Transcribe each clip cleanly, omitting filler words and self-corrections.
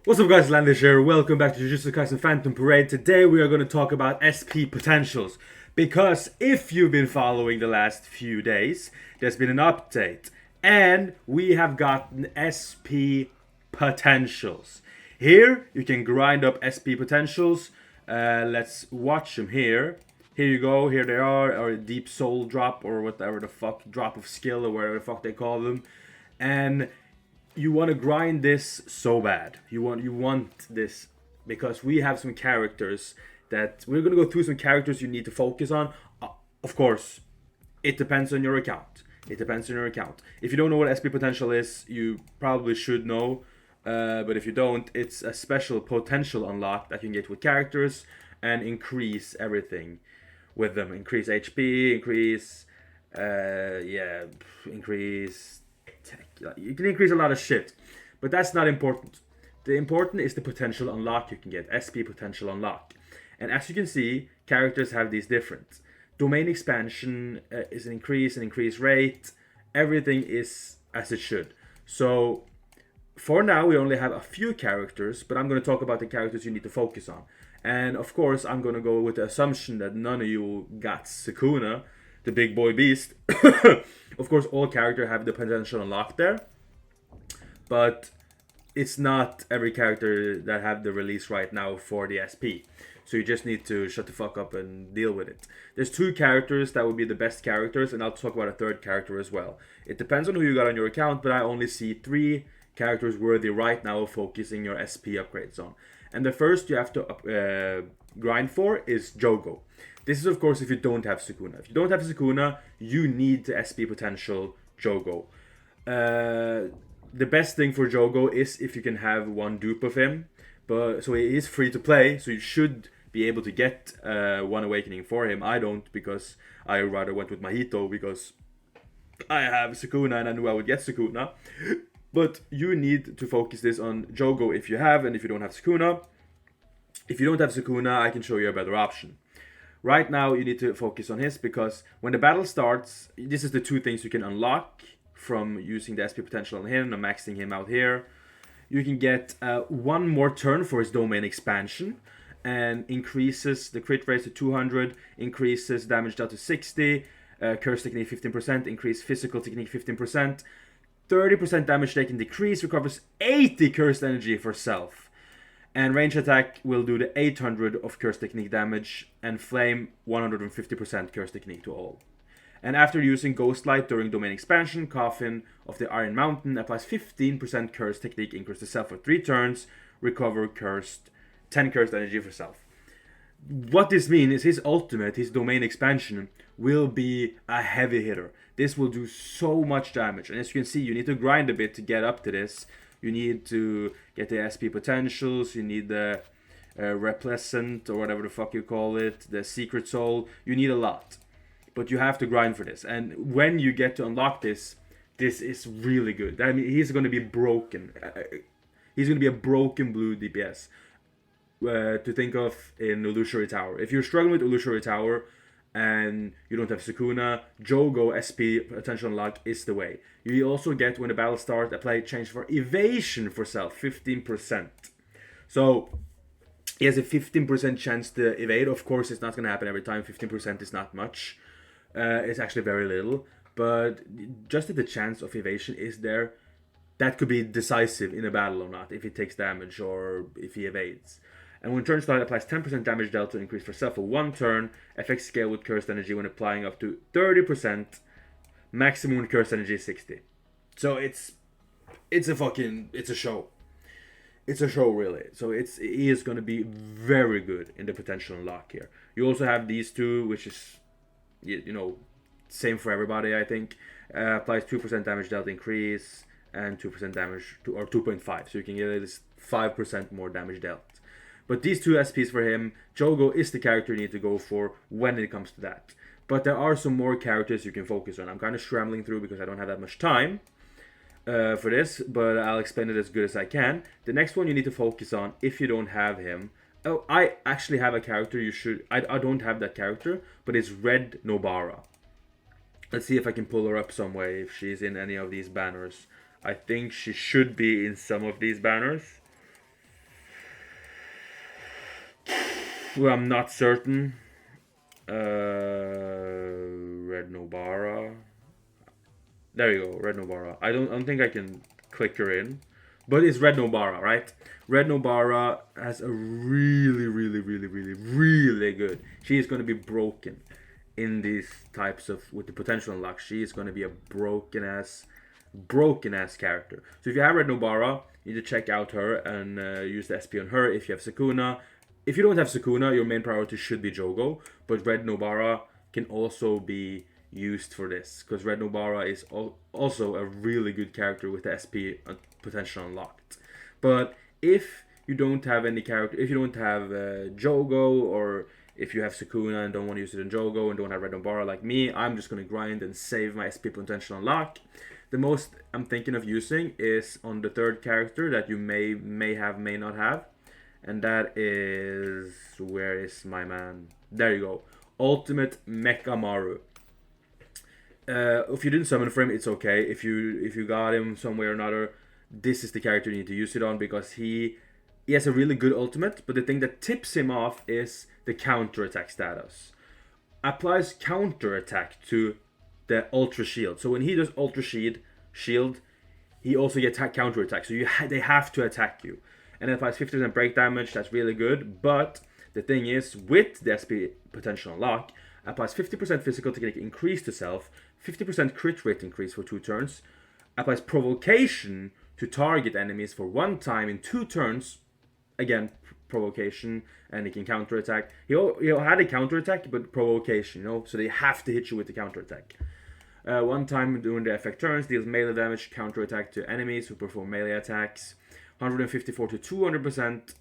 What's up guys, Landish here. Welcome back to Jujutsu Kaisen Phantom Parade. Today we are going to talk about SP potentials. Because if you've been following the last few days, there's been an update. And we have gotten SP potentials. Here, you can grind up SP potentials. Let's watch them here. Here you go, here they are, or a deep soul drop, or whatever the fuck, drop of skill, or whatever the fuck they call them. And you want to grind this so bad. You want this because we have some characters that we're gonna go through some characters you need to focus on. Of course, it depends on your account. It depends on your account. If you don't know what SP potential is, you probably should know. But if you don't, it's a special potential unlock that you can get with characters and increase everything with them. Increase HP, increase you can increase a lot of shit, but that's not important. The important is the potential unlock you can get, SP potential unlock. And as you can see, characters have these different. Domain expansion is an increase rate. Everything is as it should. So for now, we only have a few characters, but I'm going to talk about the characters you need to focus on. And of course, I'm going to go with the assumption that none of you got Sukuna, the big boy beast. Of course, all characters have the potential unlocked there, but it's not every character that have the release right now for the SP. So you just need to shut the fuck up and deal with it. There's two characters that would be the best characters, and I'll talk about a third character as well. It depends on who you got on your account, but I only see three characters worthy right now of focusing your SP upgrades on. And the first you have to grind for is Jogo. This is, of course, if you don't have Sukuna. If you don't have Sukuna, you need the SP potential Jogo. The best thing for Jogo is if you can have one dupe of him. But so he is free to play, so you should be able to get one awakening for him. I don't, because I rather went with Mahito, because I have Sukuna and I knew I would get Sukuna. But you need to focus this on Jogo if you have, and if you don't have Sukuna. If you don't have Sukuna, I can show you a better option. Right now, you need to focus on his, because when the battle starts, this is the two things you can unlock from using the SP potential on him and maxing him out here. You can get one more turn for his domain expansion, and increases the crit rate to 200, increases damage down to 60, curse technique 15%, increase physical technique 15%, 30% damage taken decrease, recovers 80 cursed energy for self. And range attack will do the 800 of curse technique damage, and flame 150% curse technique to all. And after using Ghost Light during domain expansion, Coffin of the Iron Mountain applies 15% curse technique increase to self for 3 turns, recover 10 cursed energy for self. What this means is his ultimate, his domain expansion, will be a heavy hitter. This will do so much damage, and as you can see, you need to grind a bit to get up to this. You need to get the SP potentials, you need the Replacent, or whatever the fuck you call it, the Secret Soul. You need a lot, but you have to grind for this. And when you get to unlock this, this is really good. I mean, he's going to be broken. He's going to be a broken blue DPS. To think of in Illusory Tower. If you're struggling with Illusory Tower and you don't have Sukuna, Jogo SP potential unlock is the way. You also get, when the battle starts, apply change for evasion for self, 15%. So he has a 15% chance to evade. Of course, it's not going to happen every time. 15% is not much. It's actually very little. But just that the chance of evasion is there, that could be decisive in a battle or not, if he takes damage or if he evades. And when turn start, applies 10% damage delta increase for self for 1 turn. Effects scale with cursed energy when applying up to 30%. Maximum cursed energy is 60. So it's a show. It's a show, really. So he is going to be very good in the potential unlock here. You also have these two, which is, same for everybody, I think. Applies 2% damage delta increase and 2% damage, or 2.5. So you can get at least 5% more damage dealt. But these two SPs for him, Jogo is the character you need to go for when it comes to that. But there are some more characters you can focus on. I'm kind of scrambling through because I don't have that much time for this, but I'll explain it as good as I can. The next one you need to focus on, if you don't have him. Oh, I actually have a character you should... I don't have that character, but it's Red Nobara. Let's see if I can pull her up some way, if she's in any of these banners. I think she should be in some of these banners. Well, I'm not certain. Red Nobara. There you go, Red Nobara. I don't think I can click her in, but it's Red Nobara, right? Red Nobara has a really good. She is going to be broken in these types of with the potential unlock. She is going to be a broken ass character. So if you have Red Nobara, you need to check out her and use the SP on her. If you have Sakuna, if you don't have Sakuna, your main priority should be Jogo, but Red Nobara can also be used for this because Red Nobara is also a really good character with the SP potential unlocked. But if you don't have any character, if you don't have Jogo, or if you have Sakuna and don't want to use it in Jogo and don't have Red Nobara like me, I'm just gonna grind and save my SP potential unlock. The most I'm thinking of using is on the third character that you may have, may not have, and that is, where is my man? There you go, Ultimate Mechamaru. If you didn't summon for him, it's okay. If you got him some way or another, this is the character you need to use it on because he has a really good ultimate. But the thing that tips him off is the counter attack status. Applies counter attack to the Ultra Shield. So when he does Ultra Shield, he also gets counter attack. So they have to attack you. And it applies 50% break damage. That's really good. But the thing is, with the SP potential unlock, applies 50% physical technique increase to self, 50% crit rate increase for 2 turns, applies provocation to target enemies for 1 time in 2 turns. Again, provocation, and he can counter attack. He had a counter attack, but provocation, so they have to hit you with the counter attack. 1 time during the effect turns, deals melee damage, counter attack to enemies who perform melee attacks. 154 to 200%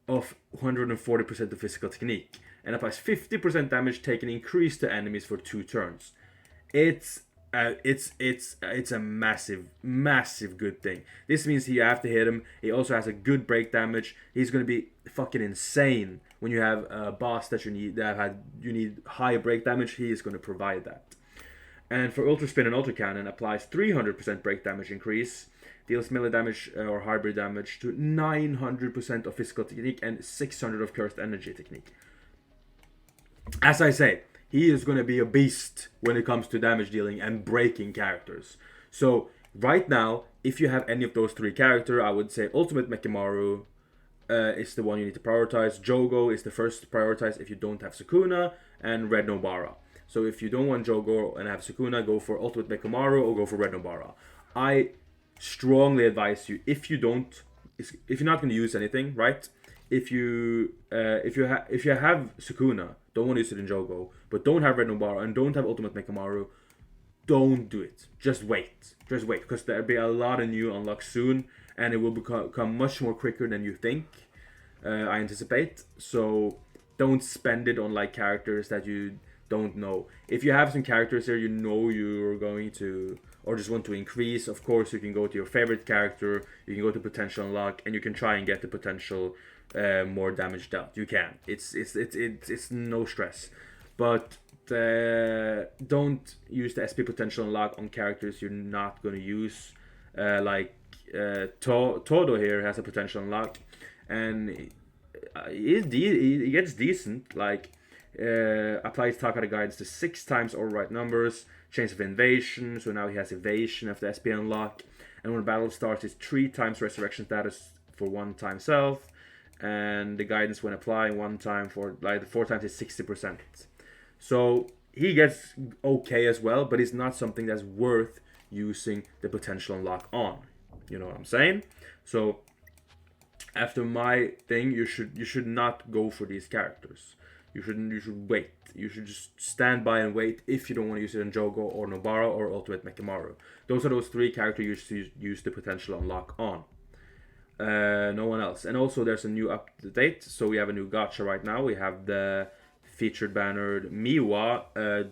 of 140% of physical technique, and applies 50% damage taken increase to enemies for 2 turns. It's a massive good thing. This means you have to hit him. He also has a good break damage. He's gonna be fucking insane when you have a boss that you need high break damage. He is gonna provide that. And for Ultra Spin and Ultra Cannon, applies 300% break damage increase, deals melee damage or hybrid damage to 900% of physical technique and 600 of cursed energy technique. As I say, he is going to be a beast when it comes to damage dealing and breaking characters. So right now, if you have any of those 3 characters, I would say Ultimate Mechamaru is the one you need to prioritize. Jogo is the first to prioritize if you don't have Sukuna, and Red Nobara. So if you don't want Jogo and have Sukuna, go for Ultimate Mechamaru or go for Red Nobara. I strongly advise you, if you're not going to use anything, right? If you have Sukuna, don't want to use it in Jogo, but don't have Red Nobara and don't have Ultimate Mechamaru, don't do it. Just wait, because there'll be a lot of new unlocks soon, and it will become much more quicker than you think. I anticipate. So don't spend it on like characters that you don't know. If you have some characters here you're going to, or just want to increase, of course you can go to your favorite character, you can go to potential unlock, and you can try and get the potential more damage dealt. You can. It's no stress. But don't use the SP potential unlock on characters you're not going to use. Todo here has a potential unlock, and he gets decent. Applies Takara guidance to 6 times all right numbers. Chains of Invasion, so now he has Evasion after SP unlock. And when battle starts, it's 3 times resurrection status for 1 time self. And the guidance when applying 1 time for 4 times is 60%. So he gets okay as well, but it's not something that's worth using the potential unlock on. You know what I'm saying? So after my thing, you should not go for these characters. You should wait. You should just stand by and wait if you don't want to use it in Jogo or Nobara or Ultimate Mechamaru. Those are those 3 characters you should use the potential unlock on. No one else. And also there's a new update. So we have a new gacha right now. We have the featured bannered Miwa.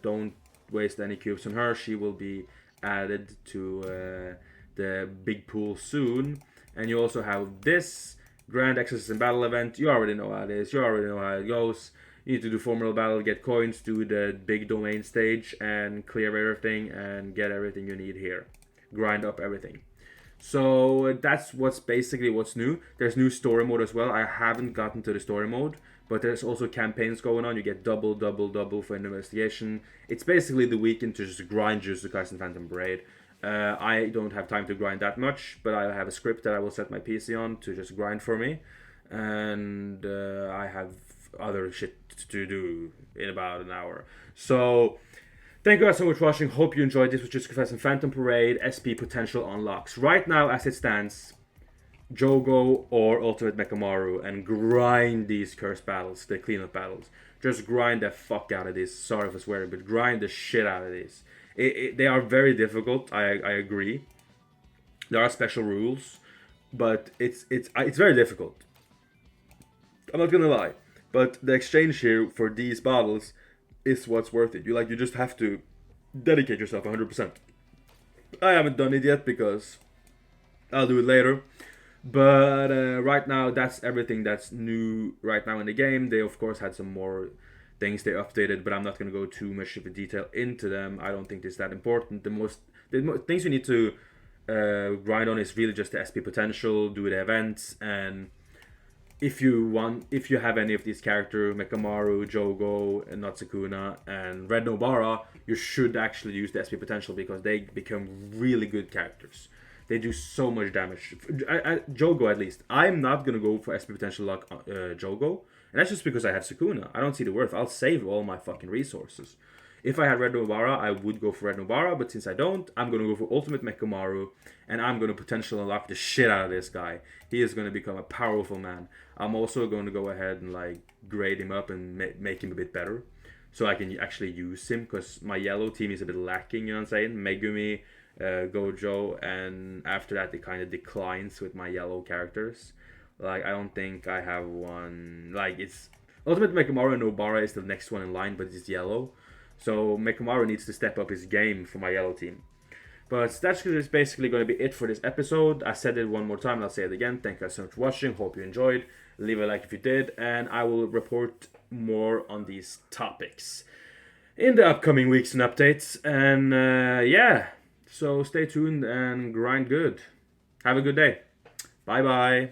Don't waste any cubes on her. She will be added to the big pool soon. And you also have this Grand Exorcism Battle event. You already know how it is. You already know how it goes. You need to do Formula Battle, get coins, do the big domain stage, and clear everything, and get everything you need here. Grind up everything. So that's what's new. There's new story mode as well. I haven't gotten to the story mode, but there's also campaigns going on. You get double, double, double for an investigation. It's basically the weekend to just grind Jujutsu Kaisen Phantom Parade. I don't have time to grind that much, but I have a script that I will set my PC on to just grind for me, and I have other shit to do in about an hour. So thank you guys so much for watching. Hope you enjoyed this, which is Confessing Phantom Parade SP potential unlocks. Right now, as it stands, Jogo or Ultimate Mechamaru, and grind these curse battles, the cleanup battles. Just grind the fuck out of these. Sorry for swearing, but grind the shit out of these. They are very difficult. I agree. There are special rules, but it's very difficult. I'm not gonna lie, but the exchange here for these battles is what's worth it. You just have to dedicate yourself 100%. I haven't done it yet because I'll do it later. But right now, that's everything that's new right now in the game. They of course had some more things they updated, but I'm not going to go too much of a detail into them. I don't think it's that important. The things you need to grind on is really just the SP potential, do the events, and if you have any of these characters, Mechamaru, Jogo, and Natsukuna, and Red Nobara, you should actually use the SP potential because they become really good characters. They do so much damage. Jogo, at least. I'm not going to go for SP potential lock Jogo, and that's just because I have Sukuna. I don't see the worth. I'll save all my fucking resources. If I had Red Nobara, I would go for Red Nobara, but since I don't, I'm going to go for Ultimate Mechamaru, and I'm going to potentially unlock the shit out of this guy. He is going to become a powerful man. I'm also going to go ahead and grade him up and make him a bit better, so I can actually use him, because my yellow team is a bit lacking, you know what I'm saying? Megumi, Gojo, and after that it kind of declines with my yellow characters. I don't think I have one, it's Ultimate Mechamaru and Nobara is the next one in line, but it's yellow. So Mechamaru needs to step up his game for my yellow team. But that's just basically going to be it for this episode. I said it one more time and I'll say it again. Thank you guys so much for watching. Hope you enjoyed. Leave a like if you did. And I will report more on these topics in the upcoming weeks and updates. And yeah, so stay tuned and grind good. Have a good day. Bye bye.